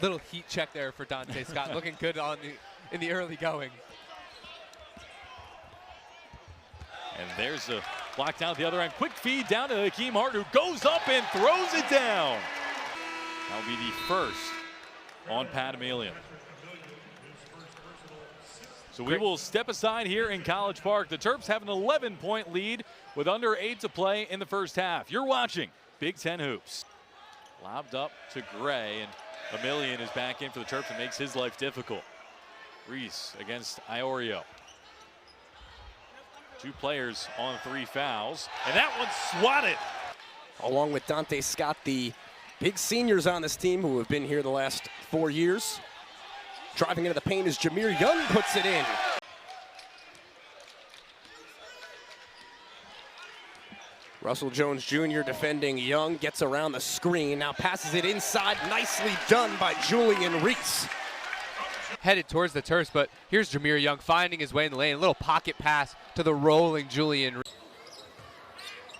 Little heat check there for Dante Scott, looking good in the early going. And there's a block down at the other end. Quick feed down to Hakeem Hart, who goes up and throws it down. That'll be the first on Pat Emilian. So we will step aside here in College Park. The Terps have an 11-point lead with under 8 to play in the first half. You're watching Big Ten Hoops. Lobbed up to Gray, and Emilian is back in for the Terps and makes his life difficult. Reese against Iorio. 2 players on 3 fouls, and that one's swatted. Along with Dante Scott, the big seniors on this team who have been here the last 4 years. Driving into the paint as Jahmir Young puts it in. Russell Jones Jr. defending Young, gets around the screen, now passes it inside, nicely done by Julian Reese. Headed towards the Terps, but here's Jahmir Young finding his way in the lane. A little pocket pass to the rolling Julian Reese.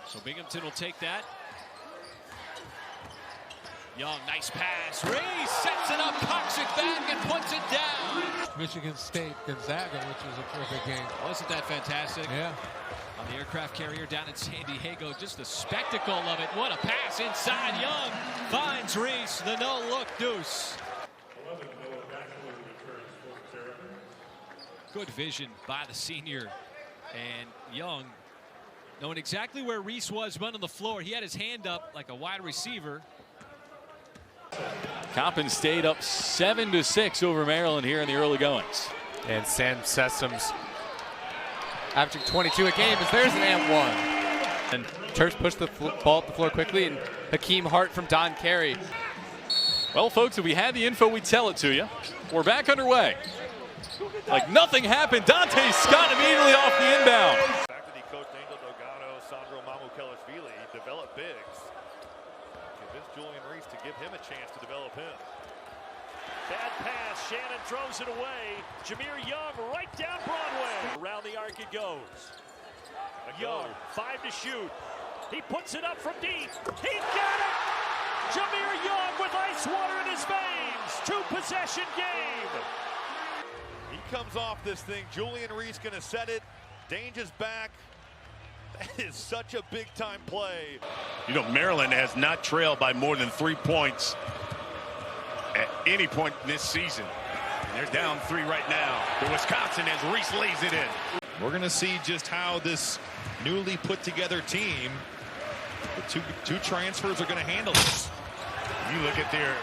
So Binghamton will take that. Young, nice pass. Reese sets it up, cocks it back, and puts it down. Michigan State, Gonzaga, which was a terrific game. Wasn't that fantastic? Yeah. On the aircraft carrier down in San Diego, just the spectacle of it. What a pass inside. Young finds Reese, the no-look deuce. Good vision by the senior. And Young, knowing exactly where Reese was running the floor, he had his hand up like a wide receiver. Coppin stayed up 7-6 over Maryland here in the early goings. And Sam Sessoms averaging 22 a game as there's an and one. And Terps push the ball up the floor quickly, and Hakeem Hart from Don Carey. Well, folks, if we had the info, we'd tell it to you. We're back underway. Like nothing happened. Dante Scott immediately off the inbound. Faculty coach Angel Delgado, Sandro Mamukelashvili develop bigs. Convince Julian Reese to give him a chance to develop him. Bad pass, Shannon throws it away. Jahmir Young right down Broadway. Around the arc it goes. Young, 5 to shoot. He puts it up from deep. He got it! Jahmir Young with ice water in his veins. 2-possession game. He comes off this thing. Julian Reese going to set it. Danger's back. That is such a big-time play. You know, Maryland has not trailed by more than 3 points at any point this season. And they're down 3 right now to Wisconsin as Reese lays it in. We're going to see just how this newly put-together team, the two transfers, are going to handle this. You look at their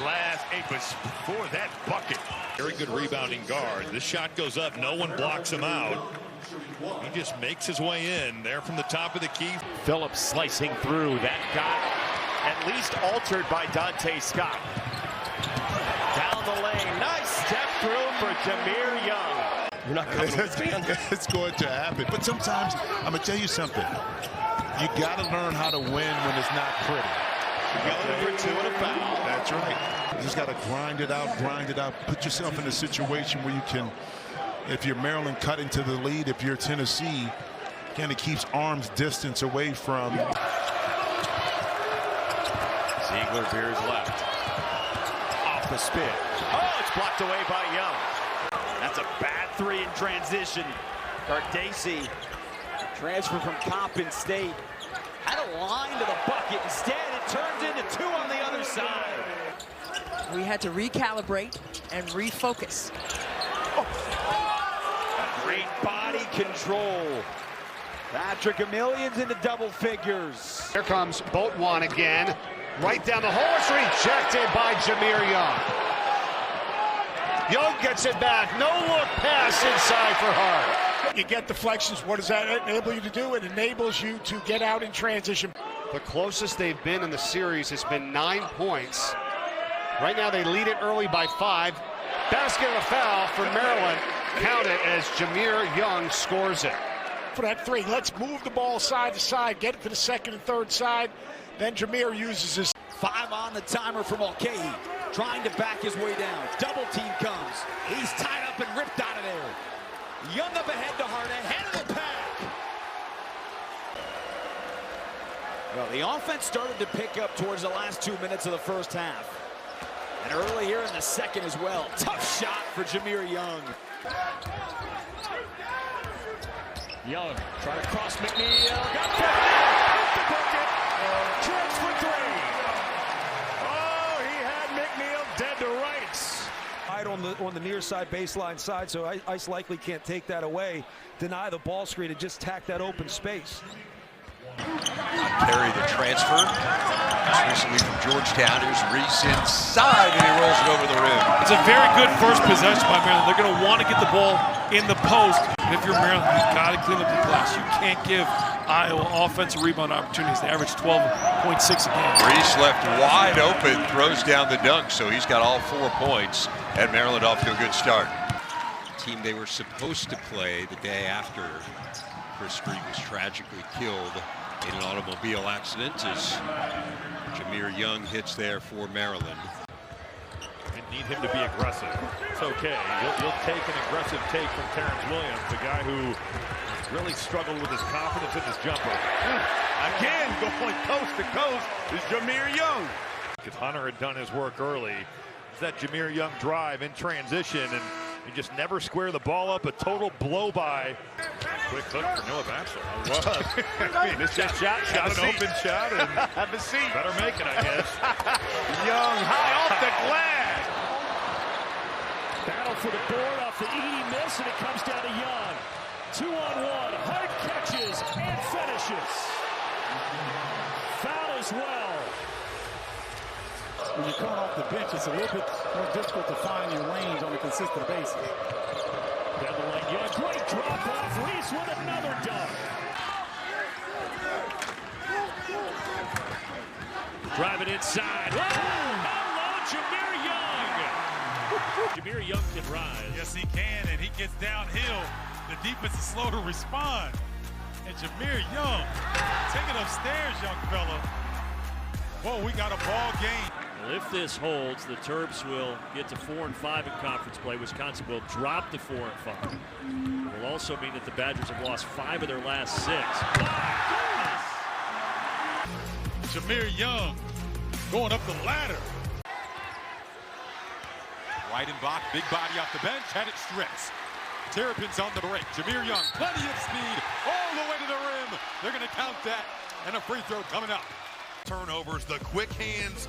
last 8, but before that bucket. Very good rebounding guard. This shot goes up. No one blocks him out. He just makes his way in there from the top of the key. Phillips slicing through. That got at least altered by Dante Scott. Down the lane. Nice step through for Jahmir Young. You're not coming It's going to happen. But sometimes, I'm going to tell you something. You got to learn how to win when it's not pretty. Going for 2 and a foul. That's right. You just got to grind it out, put yourself in a situation where you can, if you're Maryland, cut into the lead. If you're Tennessee, kind of keeps arm's distance away from. Ziegler veers left. Off the spin. Oh, it's blocked away by Young. That's a bad 3 in transition. Cardacci, transfer from Coppin State. Had a line to the bucket. Instead, it turns into 2 on the other side. We had to recalibrate and refocus. Great body control. Patrick Emilian's into double figures. Here comes Boatwan again. Right down the hole. It's rejected by Jahmir Young. Young gets it back. No look pass inside for Hart. You get deflections. What does that enable you to do? It enables you to get out in transition. The closest they've been in the series has been 9 points. Right now they lead it early by 5. Basket and a foul for Maryland. Count it as Jahmir Young scores it. For that 3, let's move the ball side to side, get it to the second and third side. Then Jahmir uses his 5 on the timer from Hawkeyes, trying to back his way down. Double team comes. He's tied up and ripped out of there. Young up ahead to Hart, ahead of the pack. Well, the offense started to pick up towards the last 2 minutes of the first half. An early in the second as well. Tough shot for Jahmir Young. Young trying to cross McNeil. Got the bucket. Trips for three. Oh, he had McNeil dead to rights. On the near side baseline side, so Ice likely can't take that away. Deny the ball screen and just tack that open space. Carey, the transfer, recently from Georgetown. Here's Reese inside, and he rolls it over the rim. It's a very good first possession by Maryland. They're going to want to get the ball in the post. And if you're Maryland, you've got to clean up the glass. You can't give Iowa offensive rebound opportunities. They average 12.6 a game. Reese left wide open, throws down the dunk, so he's got all 4 points, and Maryland off to a good start. Team they were supposed to play the day after Chris Street was tragically killed in an automobile accident as Jahmir Young hits there for Maryland. And need him to be aggressive. It's okay. You'll take an aggressive take from Terrence Williams, the guy who really struggled with his confidence in his jumper. Again, going coast to coast is Jahmir Young. Because Hunter had done his work early. It's that Jahmir Young drive in transition, and you just never square the ball up. A total blow-by. Quick hook for Noah Bachelor. It was. I mean, this shot got an open shot, and have a seat. Better make it, I guess. Young high off the glass. Battle for the board off the Illini miss, and it comes down to Young. 2-on-1, hard catches and finishes. Foul as well. When you're coming off the bench, it's a little bit more difficult to find your range on a consistent basis. Down the lane, Young, great drop off. Reese with another dunk. Driving inside. Hello, Jahmir Young. Jahmir Young can rise. Yes, he can, and he gets downhill. The defense is slow to respond. And Jahmir Young, take it upstairs, young fella. Whoa, we got a ball game. Well, if this holds, the Terps will get to 4 and 5 in conference play. Wisconsin will drop to 4 and 5. It will also mean that the Badgers have lost 5 of their last 6. Jahmir Young going up the ladder. Weidenbach, big body off the bench, had it stripped. Terrapins on the break. Jahmir Young, plenty of speed, all the way to the rim. They're going to count that, and a free throw coming up. Turnovers, the quick hands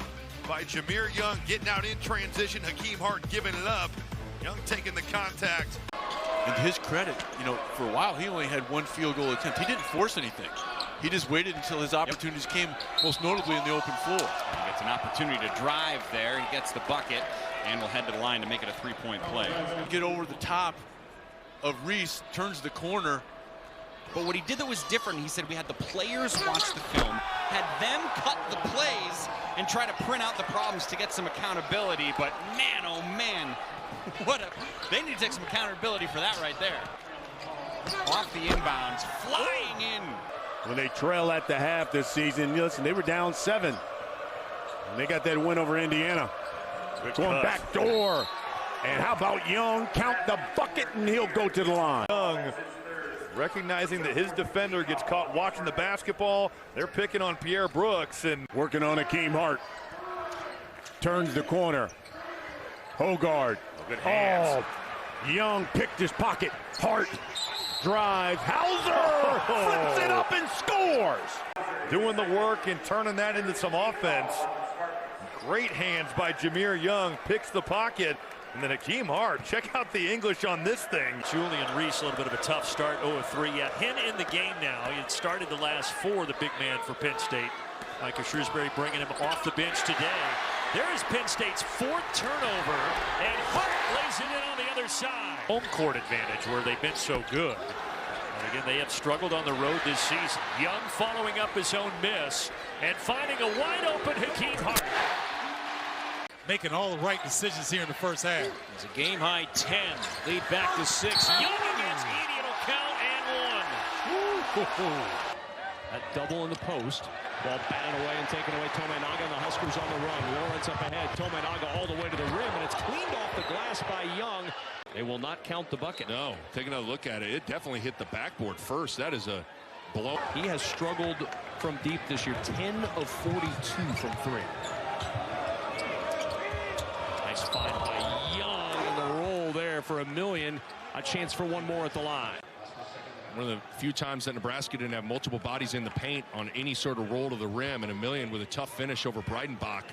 by Jahmir Young getting out in transition. Hakeem Hart giving it up. Young taking the contact. And to his credit, you know, for a while he only had 1 field goal attempt. He didn't force anything. He just waited until his opportunities came, most notably in the open floor. He gets an opportunity to drive there. He gets the bucket and will head to the line to make it a 3-point play. Get over the top of Reese, turns the corner. But what he did that was different, he said we had the players watch the film, had them cut the plays and try to print out the problems to get some accountability. But man, oh man, they need to take some accountability for that right there. Off the inbounds, flying in. When they trail at the half this season, listen, they were down 7. And they got that win over Indiana. Going back door. And how about Young? Count the bucket and he'll go to the line. Young recognizing that his defender gets caught watching the basketball. They're picking on Pierre Brooks and working on Hakeem Hart. Turns the corner. Hogard. Good hands. Oh, Young picked his pocket. Hart drives. Hauser flips it up and scores. Doing the work and turning that into some offense. Great hands by Jahmir Young. Picks the pocket. And then Hakeem Hart, check out the English on this thing. Julian Reese, a little bit of a tough start, 0-3. Yeah, him in the game now. He had started the last 4, the big man for Penn State. Micah Shrewsbury bringing him off the bench today. There is Penn State's 4th turnover, and Hart lays it in on the other side. Home court advantage where they've been so good. And again, they have struggled on the road this season. Young following up his own miss and finding a wide open Hakeem Hart. Making all the right decisions here in the first half. It's a game-high 10. Lead back to 6. Young against Edey. It'll count and 1. That double in the post. Ball batted away and taken away. Tominaga and the Huskers on the run. Lawrence up ahead. Tominaga all the way to the rim, and it's cleaned off the glass by Young. They will not count the bucket. No, taking a look at it, it definitely hit the backboard first. That is a blow. He has struggled from deep this year. 10 of 42 from 3. Nice find by Young, and the roll there for a million. A chance for one more at the line. One of the few times that Nebraska didn't have multiple bodies in the paint on any sort of roll to the rim, and a million with a tough finish over Breidenbach.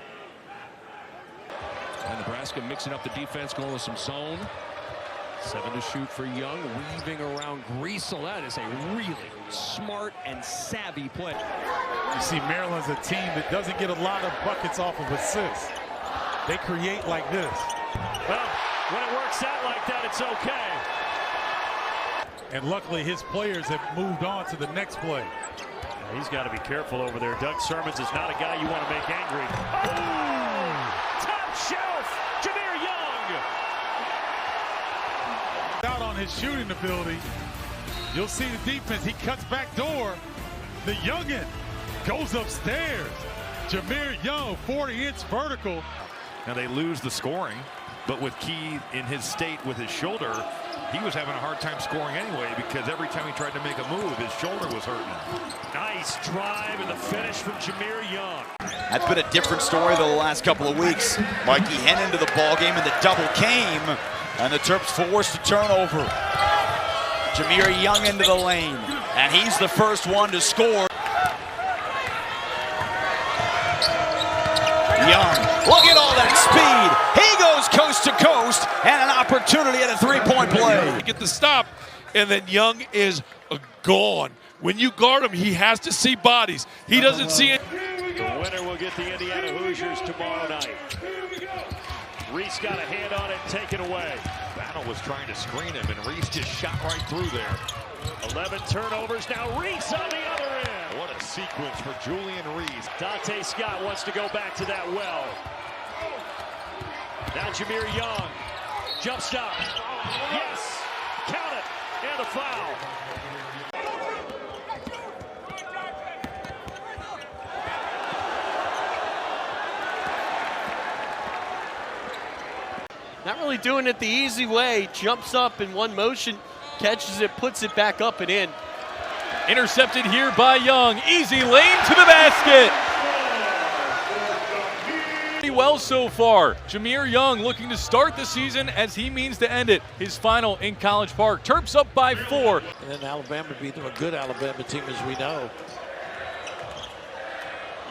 And Nebraska mixing up the defense, going with some zone. 7 to shoot for Young, weaving around Griesel. That is a really smart and savvy play. You see, Maryland's a team that doesn't get a lot of buckets off of assists. They create like this. Well, when it works out like that, it's okay. And luckily, his players have moved on to the next play. Yeah, he's got to be careful over there. Doug Sermons is not a guy you want to make angry. Oh! Top shelf, Jahmir Young. Out on his shooting ability. You'll see the defense. He cuts back door. The youngin goes upstairs. Jahmir Young, 40-inch vertical. Now they lose the scoring, but with Key in his state with his shoulder, he was having a hard time scoring anyway because every time he tried to make a move, his shoulder was hurting. Nice drive and the finish from Jahmir Young. That's been a different story though the last couple of weeks. Mikey Henn into the ball game, and the double came, and the Terps forced a turnover. Jahmir Young into the lane, and he's the first one to score. Young, look at all that speed. He goes coast to coast, and an opportunity at a three-point play. Get the stop, and then Young is gone. When you guard him, he has to see bodies. He doesn't see it. The winner will get the Indiana Hoosiers tomorrow night. Reese got a hand on it, taken away. Battle was trying to screen him, and Reese just shot right through there. 11 turnovers, now Reese on the other end. What a sequence for Julian Reese. Dante Scott wants to go back to that well. Now Jahmir Young, jump stop. Yes, count it, and a foul. Not really doing it the easy way. Jumps up in one motion, catches it, puts it back up and in. Intercepted here by Young. Easy lane to the basket. Pretty well so far. Jahmir Young looking to start the season as he means to end it. His final in College Park. Terps up by 4. And then Alabama beat them, a good Alabama team as we know.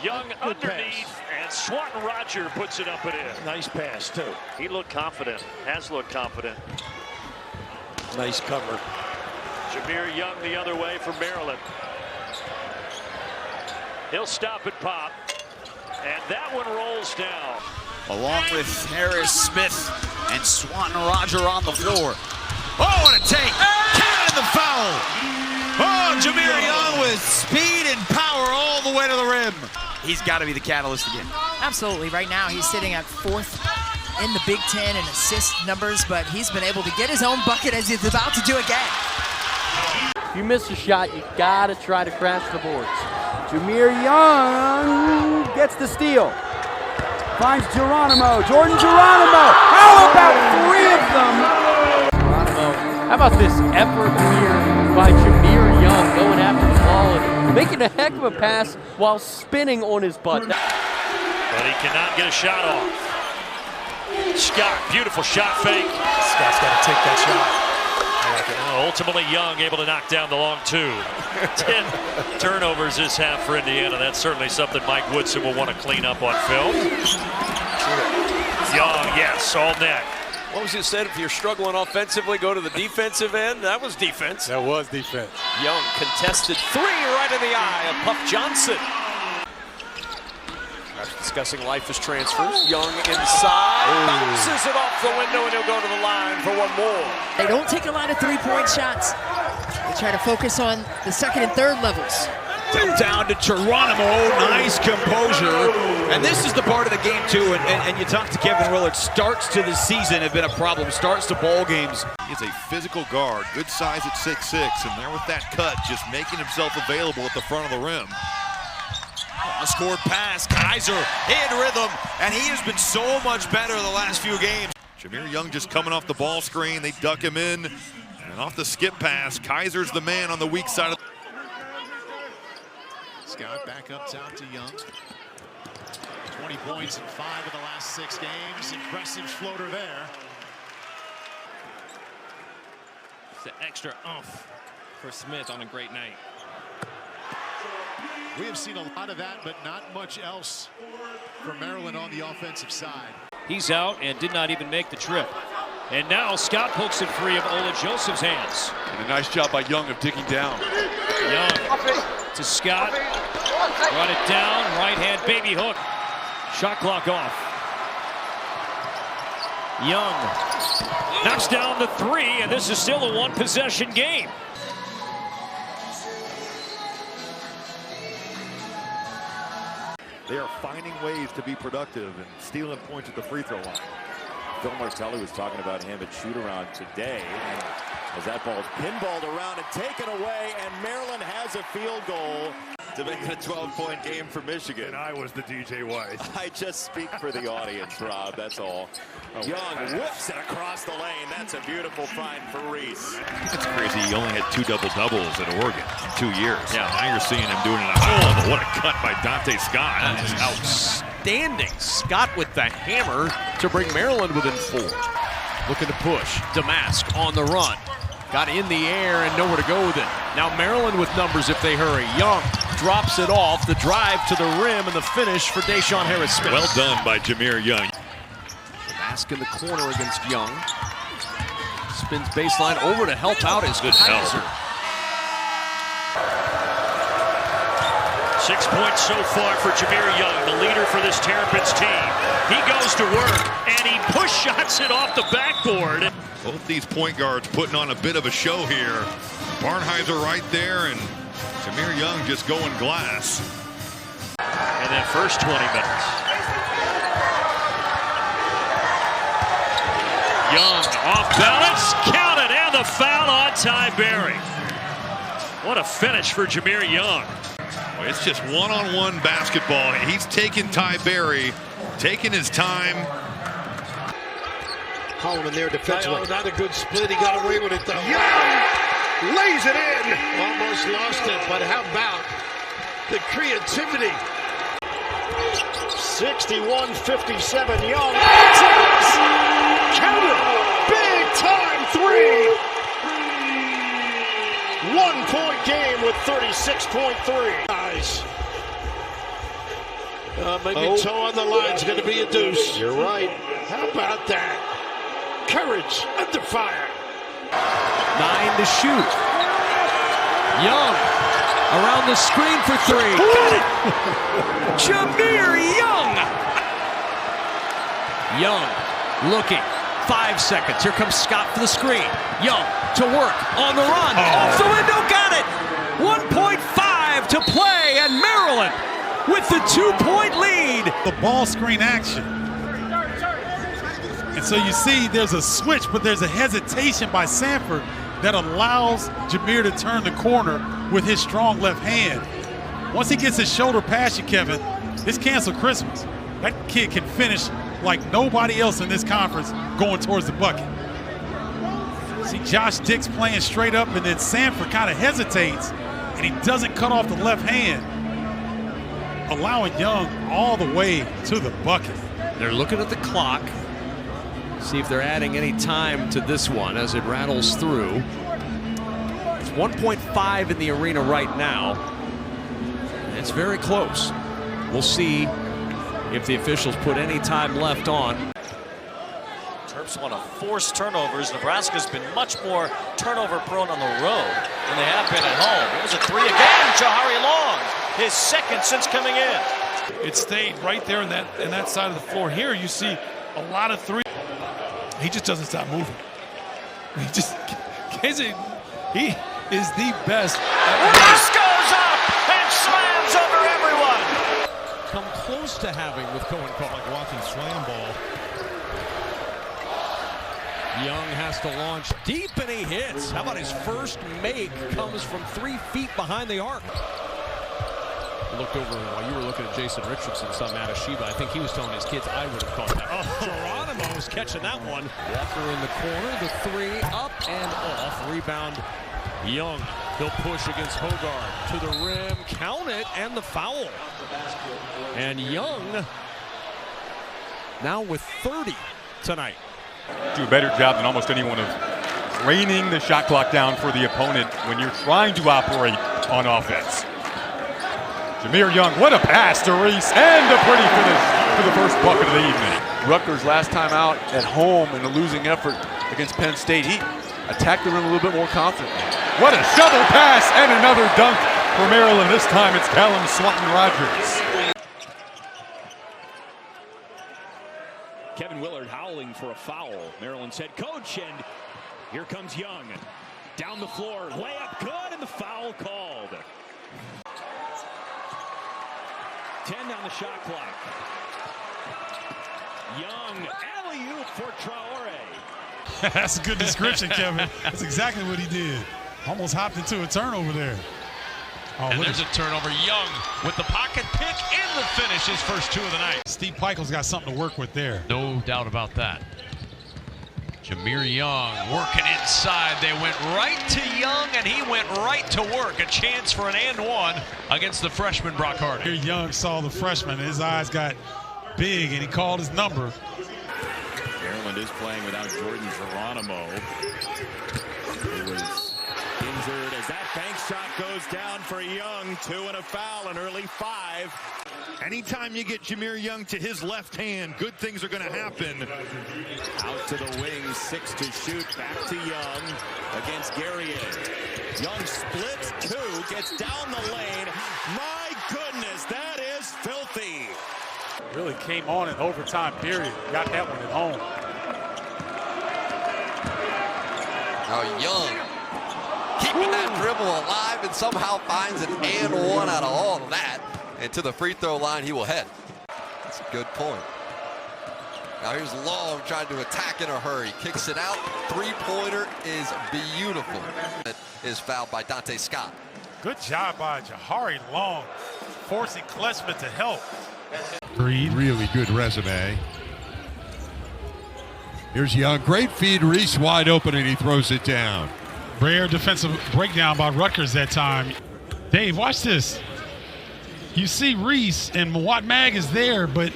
Young underneath, and Swanton Roger puts it up and in. Nice pass, too. He looked confident, has looked confident. Nice cover. Jahmir Young the other way from Maryland. He'll stop and pop, and that one rolls down. Along with Harris Smith and Swanton Roger on the floor. Oh, what a take! Cannon the foul! Oh, Jahmir Young with speed and power all the way to the rim. He's got to be the catalyst again. Absolutely. Right now, he's sitting at 4th in the Big Ten in assist numbers, but he's been able to get his own bucket as he's about to do again. If you miss a shot, you got to try to crash the boards. Jahmir Young gets the steal. Finds Geronimo. Jordan Geronimo. How about 3 of them? Geronimo. How about this effort here by Jahmir Young going after the ball and making a heck of a pass while spinning on his butt. But he cannot get a shot off. Scott, beautiful shot fake. Scott's got to take that shot. Ultimately, Young able to knock down the long 2. 10 turnovers this half for Indiana. That's certainly something Mike Woodson will want to clean up on film. Young, yes, all net. What was it said? If you're struggling offensively, go to the defensive end. That was defense. That was defense. Young contested 3 right in the eye of Puff Johnson. Discussing life as transfers. Young inside, bounces it off the window, and he'll go to the line for one more. They don't take a lot of three-point shots. They try to focus on the second and third levels. Down to Geronimo, nice composure. And this is the part of the game, too, and you talk to Kevin Willard, starts to the season have been a problem, starts to ball games. He's a physical guard, good size at 6'6", and there with that cut, just making himself available at the front of the rim. A scored pass, Kaiser in rhythm, and he has been so much better the last few games. Jahmir Young just coming off the ball screen, they duck him in, and off the skip pass, Kaiser's the man on the weak side of Scott back up top to Young. 20 points in 5 of the last 6 games. Impressive floater there. It's the extra oomph for Smith on a great night. We have seen a lot of that, but not much else for Maryland on the offensive side. He's out and did not even make the trip. And now Scott pokes it free of Ola Joseph's hands. And a nice job by Young of digging down. Young to Scott. Brought it down. Right hand baby hook. Shot clock off. Young knocks down the 3, and this is still a 1-possession game. They are finding ways to be productive and stealing points at the free throw line. Phil Martelli was talking about him at shoot-around today. And as that ball is pinballed around and taken away, and Maryland has a field goal to make it a 12-point game for Michigan. And I was the DJ White. I just speak for the audience, Rob, that's all. Young whips it across the lane. That's a beautiful find for Reese. It's crazy. He only had 2 double-doubles at Oregon in 2 years. Yeah, now you're seeing him doing it at a high level. What a cut by Dante Scott. That is outstanding. Scott with the hammer to bring Maryland within 4. Looking to push. Damask on the run. Got in the air and nowhere to go with it. Now Maryland with numbers if they hurry. Young drops it off. The drive to the rim and the finish for Deshaun Harris-Smith. Well done by Jahmir Young. Damask in the corner against Young. Spins baseline over to help out his good Kaiser. help. 6 points so far for Jahmir Young, the leader for this Terrapins team. He goes to work, and he push shots it off the backboard. Both these point guards putting on a bit of a show here. Barnheiser right there, and Jahmir Young just going glass. And then first 20 minutes. Young off balance, counted, and the foul on Ty Berry. What a finish for Jahmir Young. It's just one-on-one basketball. He's taking Ty Berry, taking his time. Coleman there defensively. Not a good split. He got away with it though. Young lays it in. Almost lost it, but how about the creativity? 61-57 Young. Count it. Big time 3. 1-point game with 36.3. Nice. Maybe toe on the line is going to be a deuce. You're right. How about that? Courage under fire. 9 to shoot. Young around the screen for 3. Got it. Jahmir Young. Young looking. 5 seconds. Here comes Scott for the screen. Young to work on the run. Off the window. Got it. 1.5 to play, and Maryland with the 2-point lead. The ball screen action. And so you see there's a switch, but there's a hesitation by Sanford that allows Jahmir to turn the corner with his strong left hand. Once he gets his shoulder past you, Kevin, it's canceled Christmas. That kid can finish like nobody else in this conference going towards the bucket. See Josh Dix playing straight up, and then Sanford kind of hesitates, and he doesn't cut off the left hand, allowing Young all the way to the bucket. They're looking at the clock. See if they're adding any time to this one as it rattles through. It's 1.5 in the arena right now. It's very close. We'll see if the officials put any time left on. Terps want to force turnovers. Nebraska's been much more turnover prone on the road than they have been at home. It was a 3 again. Jahari Long, his second since coming in. It stayed right there in that side of the floor. Here you see a lot of 3. He just doesn't stop moving. He is the best. This goes up and slams over everyone. Come close to having with Cohen call. Like watching slam ball. Young has to launch deep and he hits. How about his first make comes from 3 feet behind the arc. I looked over while you were looking at Jason Richardson, saw Matasheba. I think he was telling his kids I would have caught that. Geronimo was catching that one. Walker in the corner, the 3 up and off. Rebound Young. He'll push against Hogarth to the rim, count it, and the foul. And Young now with 30 tonight. Do a better job than almost anyone of draining the shot clock down for the opponent when you're trying to operate on offense. Jahmir Young, what a pass to Reese, and a pretty finish for the first bucket of the evening. Rutgers last time out at home in a losing effort against Penn State. He attacked the rim a little bit more confidently. What a shovel pass and another dunk for Maryland. This time it's Callum Swanton-Rogers. Kevin Willard howling for a foul. Maryland's head coach, and here comes Young. Down the floor, layup good, and the foul called. 10 on the shot clock. Young, alley-oop for Traore. That's a good description, Kevin. That's exactly what he did. Almost hopped into a turnover there. Oh, and there's a turnover. Young with the pocket pick and the finish, his first 2 of the night. Steve Pikel's got something to work with there. No doubt about that. Jahmir Young working inside. They went right to Young, and he went right to work. A chance for an and one against the freshman Brock Hardy. Here Young saw the freshman, and his eyes got big, and he called his number. Maryland is playing without Jordan Geronimo, who was injured as that bank shot goes down for Young. 2 and a foul, an early 5. Anytime you get Jahmir Young to his left hand, good things are going to happen. Out to the wing, 6 to shoot, back to Young against Guerrier. Young splits 2, gets down the lane. My goodness, that is filthy. Really came on in overtime period. Got that one at home. Now Young keeping that dribble alive and somehow finds an and one out of all of that. And to the free throw line he will head. That's a good point. Now here's Long trying to attack in a hurry. Kicks it out. Three-pointer is beautiful. It is fouled by Dante Scott. Good job by Jahari Long, forcing Klesman to help. Really good resume. Here's Young. Great feed. Reese wide open, and he throws it down. Rare defensive breakdown by Rutgers that time. Dave, watch this. You see Reese, and Mawat Mag is there, but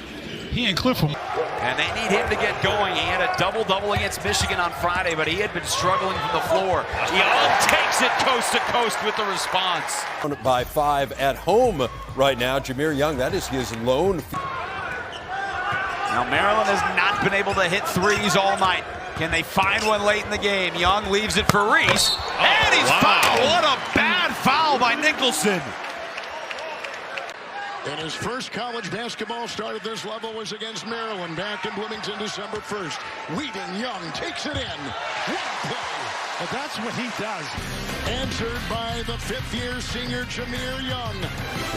he ain't Clifford. And they need him to get going. He had a double-double against Michigan on Friday, but he had been struggling from the floor. Young takes it coast to coast with the response. By 5 at home right now. Jahmir Young, that is his lone. Now Maryland has not been able to hit threes all night. Can they find one late in the game? Young leaves it for Reese. And he's fouled. What a bad foul by Nicholson. And his first college basketball start at this level was against Maryland back in Bloomington December 1st. Whedon Young takes it in. What a play. But that's what he does. Answered by the 5th-year senior Jahmir Young.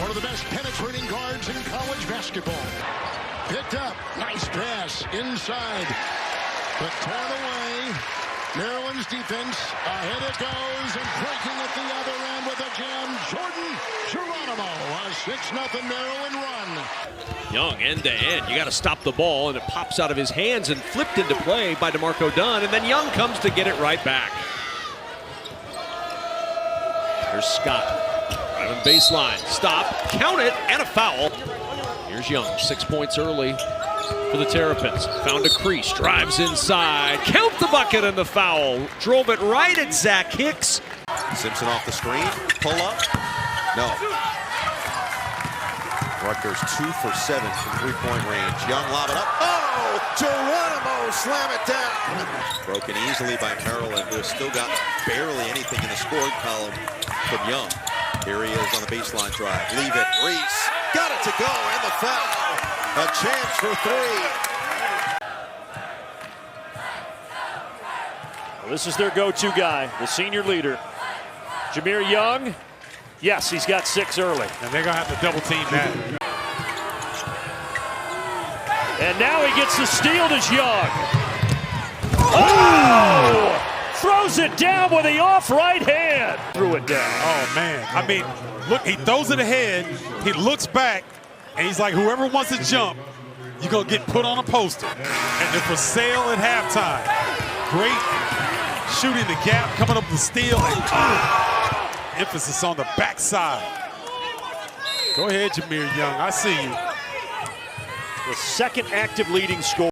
One of the best penetrating guards in college basketball. Picked up. Nice pass inside. But torn away. Maryland's defense. Ahead it goes, and breaking at the other end with a jam. Jordan Geronimo. A 6-0 Maryland run. Young end to end. You got to stop the ball, and it pops out of his hands and flipped into play by DeMarco Dunn, and then Young comes to get it right back. Here's Scott. Driving baseline. Stop. Count it, and a foul. Here's Young. 6 points early for the Terrapins. Found a crease. Drives inside. Count the bucket and the foul. Drove it right at Zach Hicks. Simpson off the screen. Pull up. No. Rutgers 2 for 7 from three-point range. Young lob it up. Oh! Geronimo slam it down. Broken easily by Maryland, who has still got barely anything in the scoring column from Young. Here he is on the baseline drive. Leave it. Reese got it to go, and the foul. A chance for 3. Well, this is their go-to guy, the senior leader. Jahmir Young. Yes, he's got 6 early. And they're going to have to double team that. And now he gets the steal to Young. Oh! Throws it down with the off right hand. Threw it down. Oh, man. I mean, look, he throws it ahead. He looks back, and he's like, whoever wants to jump, you're going to get put on a poster. And they're for sale at halftime. Great shooting the gap, coming up with the steal. And emphasis on the backside. Go ahead, Jahmir Young. I see you. the second active leading scorer.